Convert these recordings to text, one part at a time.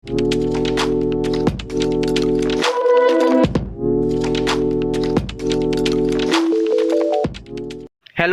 Hello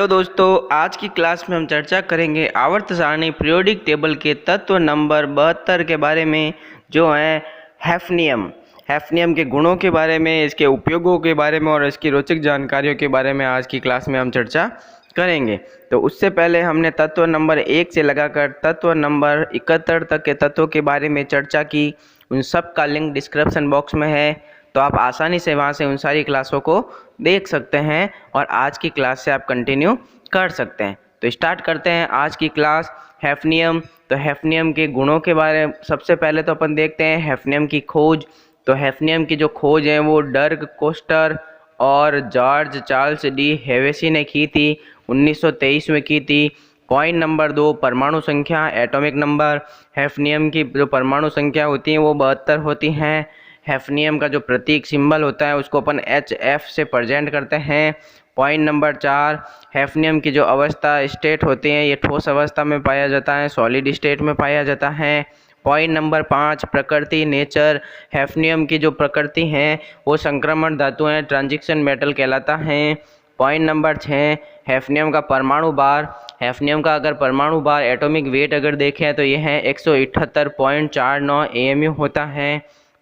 दोस्तों, आज की क्लास में हम चर्चा करेंगे आवर्त सारणी पीरियोडिक टेबल के तत्व नंबर 72 के बारे में, जो है हैफनियम। हैफनियम के गुणों के बारे में, इसके उपयोगों के बारे में और इसकी रोचक जानकारियों के बारे में आज की क्लास में हम चर्चा करेंगे। तो उससे पहले हमने तत्व नंबर 1 से लगाकर तत्व नंबर 71 तक के तत्वों के बारे में चर्चा की। उन सब का लिंक डिस्क्रिप्शन बॉक्स में है, तो आप आसानी से वहां से उन सारी क्लासों को देख सकते हैं और आज की क्लास से आप कंटिन्यू कर सकते हैं। तो स्टार्ट करते हैं आज की क्लास। हैफनियम। तो हैफनियम के गुणों के बारे में सबसे पहले तो अपन देखते हैं हैफनियम की खोज। तो हैफनियम की जो खोज है वो डर्क कोस्टर और जॉर्ज चार्ल्स डी हेवेसी ने की थी, 1923 में की थी। पॉइंट नंबर 2, परमाणु संख्या, एटॉमिक नंबर। हैफनियम की जो परमाणु संख्या होती है वो 72 होती हैं। हैफनियम का जो प्रतीक सिंबल होता है उसको अपन HF से प्रेजेंट करते हैं। पॉइंट नंबर 4, हैफनियम की जो अवस्था स्टेट होती है ये ठोस अवस्था में पाया जाता है, सॉलिड स्टेट में पाया जाता है। पॉइंट नंबर 5, प्रकृति, नेचर। हैफनियम की जो प्रकृति है वो संक्रमण धातु है, ट्रांजिशन मेटल कहलाता है। पॉइंट नंबर 6, हैफनियम का परमाणु भार। हैफनियम का अगर परमाणु भार एटॉमिक वेट अगर देखें तो ये है 178.49 AMU होता है।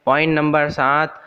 पॉइंट नंबर 7,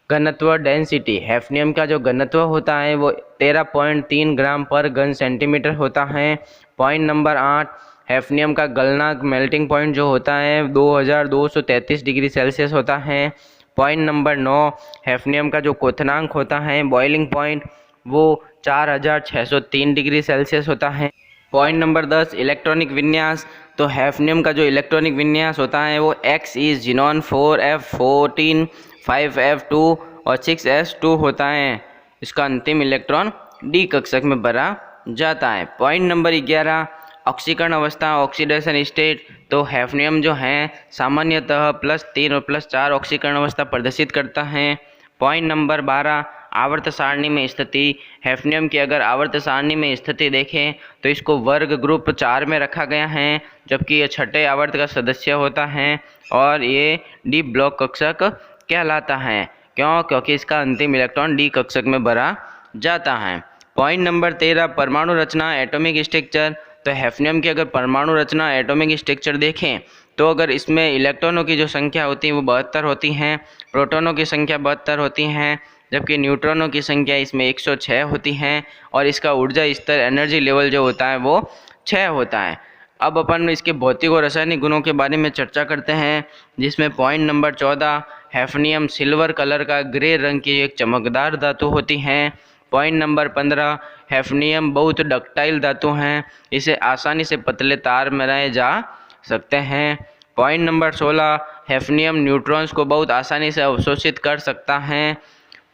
घनत्व, डेंसिटी। हैफनियम का जो घनत्व होता है वो 13.3 ग्राम पर घन सेंटीमीटर होता है। पॉइंट नंबर 8, हैफनियम का गलनांक, मेल्टिंग पॉइंट जो होता है 2233 डिग्री सेल्सियस होता है। पॉइंट नंबर 9, हैफनियम का जो क्वथनांक होता है, बॉइलिंग पॉइंट, वो 4603 डिग्री सेल्सियस होता है। पॉइंट नंबर 10, इलेक्ट्रॉनिक विन्यास। तो हैफनियम का जो इलेक्ट्रॉनिक विन्यास होता है वो X is xenon 4F14 5F2 और 6S2 होता है। इसका अंतिम इलेक्ट्रॉन D कक्षक में भरा जाता है। पॉइंट नंबर 11, ऑक्सीकरण अवस्था, ऑक्सीडेशन स्टेट। तो हैफनियम जो है सामान्यतः +3 और +4 ऑक्सीकरण अवस्था प्रदर्शित करता है। पॉइंट नंबर 12, आवर्त सारणी में स्थिति। हैफनियम की अगर आवर्त सारणी में स्थिति देखें तो इसको वर्ग ग्रुप 4 में रखा गया है, जबकि ये छठे आवर्त का सदस्य होता है और ये D ब्लॉक कक्षक कहलाता है। क्यों? क्योंकि इसका अंतिम इलेक्ट्रॉन D कक्षक में भरा जाता है। पॉइंट नंबर 13, परमाणु रचना, एटॉमिक स्ट्रक्चर। तो हैफनियम की अगर परमाणु रचना, एटॉमिक स्ट्रक्चर देखें तो अगर इसमें इलेक्ट्रॉनों की जो संख्या होती है वो 72 होती हैं, प्रोटॉनों की संख्या 72 होती हैं, जबकि न्यूट्रॉनों की संख्या इसमें 106 होती हैं और इसका ऊर्जा स्तर, एनर्जी लेवल जो होता है वो 6 होता है। अब अपन इसके भौतिक और रासायनिक गुणों के बारे में चर्चा करते हैं, जिसमें point number 14, hafnium silver colour का ग्रे रंग की एक चमकदार धातु होती है। पॉइंट नंबर 15, हैफनियम बहुत डक्टाइल धातु हैं, इसे आसानी से पतले तार बनाए जा सकते हैं। पॉइंट नंबर 16, हैफनियम न्यूट्रॉन्स को बहुत आसानी से अवशोषित कर सकता है।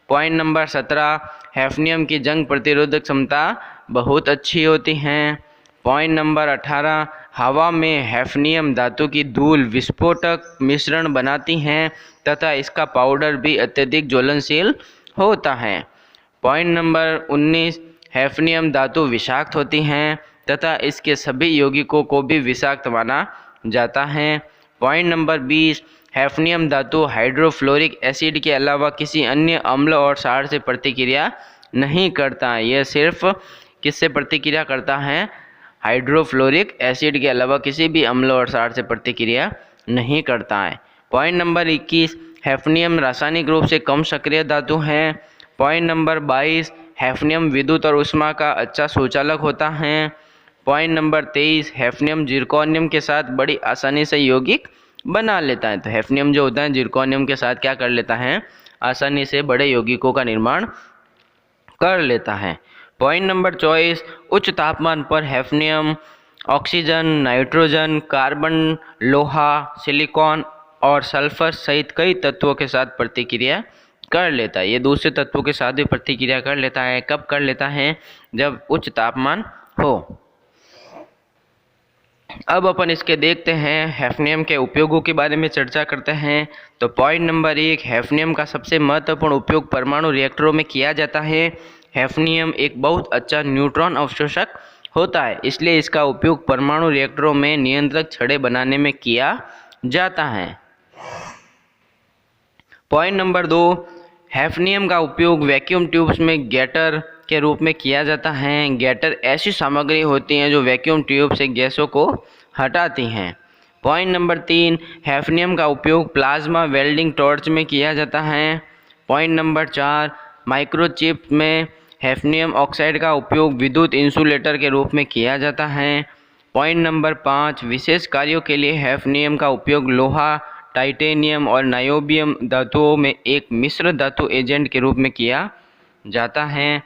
पॉइंट नंबर 17, हैफनियम की जंग प्रतिरोधक क्षमता बहुत अच्छी होती हैं। पॉइंट नंबर 18, हवा में हैफनियम धातु की धूल विस्फोटक मिश्रण बनाती हैं तथा इसका पाउडर भी अत्यधिक ज्वलनशील होता है। पॉइंट नंबर 19, हैफनियम धातु विषाक्त होती हैं तथा इसके सभी यौगिकों को भी विषाक्त माना जाता है। पॉइंट नंबर 20, हैफनियम धातु हाइड्रोफ्लोरिक एसिड के अलावा किसी अन्य अम्ल और क्षार से प्रतिक्रिया नहीं करता है। यह सिर्फ किससे प्रतिक्रिया करता है? हाइड्रोफ्लोरिक एसिड के अलावा किसी भी अम्ल और क्षार से प्रतिक्रिया नहीं करता है। पॉइंट नंबर 21, हैफनियम रासायनिक रूप से कम सक्रिय धातु है। पॉइंट नंबर 22, हैफनियम विद्युत और ऊष्मा का अच्छा सुचालक होता है। पॉइंट नंबर 23, हैफनियम जिरकोनियम के साथ बड़ी आसानी से यौगिक बना लेता है। तो हैफनियम जो होता है जिरकोनियम के साथ क्या कर लेता है? आसानी से बड़े यौगिकों का निर्माण कर लेता है। पॉइंट नंबर 24, उच्च तापमान पर हैफनियम ऑक्सीजन, नाइट्रोजन, कार्बन, लोहा, सिलिकॉन और सल्फर सहित कई तत्वों के साथ प्रतिक्रिया कर लेता है। ये दूसरे तत्वों के साथ भी प्रतिक्रिया कर लेता है। कब कर लेता है? जब उच्च तापमान हो। अब अपन इसके देखते हैं, हैफनियम के उपयोगों के बारे में चर्चा करते हैं। तो पॉइंट नंबर 1, हैफनियम का सबसे महत्वपूर्ण उपयोग परमाणु रिएक्टरों में किया जाता है। हैफनियम एक बहुत अच्छा न्यूट्रॉन अवशोषक होता है, इसलिए इसका उपयोग परमाणु रिएक्टरों में नियंत्रक छड़ें बनाने में किया जाता है। पॉइंट नंबर 2, हैफनियम का उपयोग वैक्यूम ट्यूब्स में गैटर के रूप में किया जाता है। गैटर ऐसी सामग्री होती हैं जो वैक्यूम ट्यूब से गैसों को हटाती हैं। पॉइंट नंबर 3, हैफनियम का उपयोग प्लाज्मा वेल्डिंग टॉर्च में किया जाता है। पॉइंट नंबर 4, माइक्रोचिप में हैफनियम ऑक्साइड का उपयोग विद्युत इंसुलेटर के रूप में किया जाता है। पॉइंट नंबर 5, विशेष कार्यों के लिए हैफनियम का उपयोग लोहा, टाइटेनियम और नायोबियम धातुओं में एक मिश्र धातु एजेंट के रूप में किया जाता है।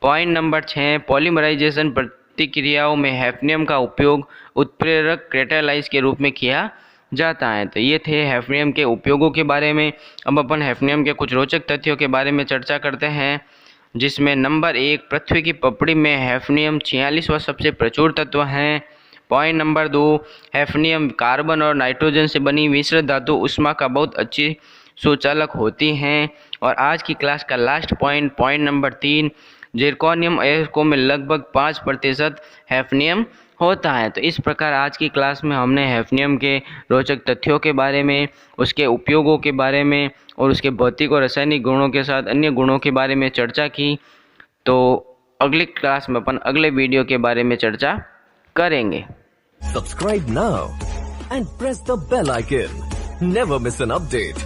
पॉइंट नंबर 6, पॉलीमराइजेशन प्रतिक्रियाओं में हैफनियम का उपयोग उत्प्रेरक कैटालाइज के रूप में किया जाता है। तो ये थे हैफनियम के उपयोगों के बारे में। अब अपन हैफनियम के कुछ रोचक तथ्यों के बारे में चर्चा करते हैं, जिसमें नंबर 1, पृथ्वी की पपड़ी में हैफनियम 46वां सबसे प्रचुर तत्व है। पॉइंट नंबर 2, हैफनियम कार्बन और नाइट्रोजन से बनी मिश्र धातु ऊष्मा का बहुत अच्छी सुचालक होती हैं। और आज की क्लास का लास्ट पॉइंट नंबर 3, जिरकोनियम अयस्कों में लगभग 5% हैफनियम होता है। तो इस प्रकार आज की क्लास में हमने हैफनियम के रोचक तथ्यों के बारे में, उसके उपयोगों के बारे में और उसके भौतिक और रासायनिक गुणों के साथ अन्य गुणों के बारे में चर्चा की। तो अगली क्लास में अपन अगले वीडियो के बारे में चर्चा करेंगे। Subscribe now and press the bell icon. Never miss an update.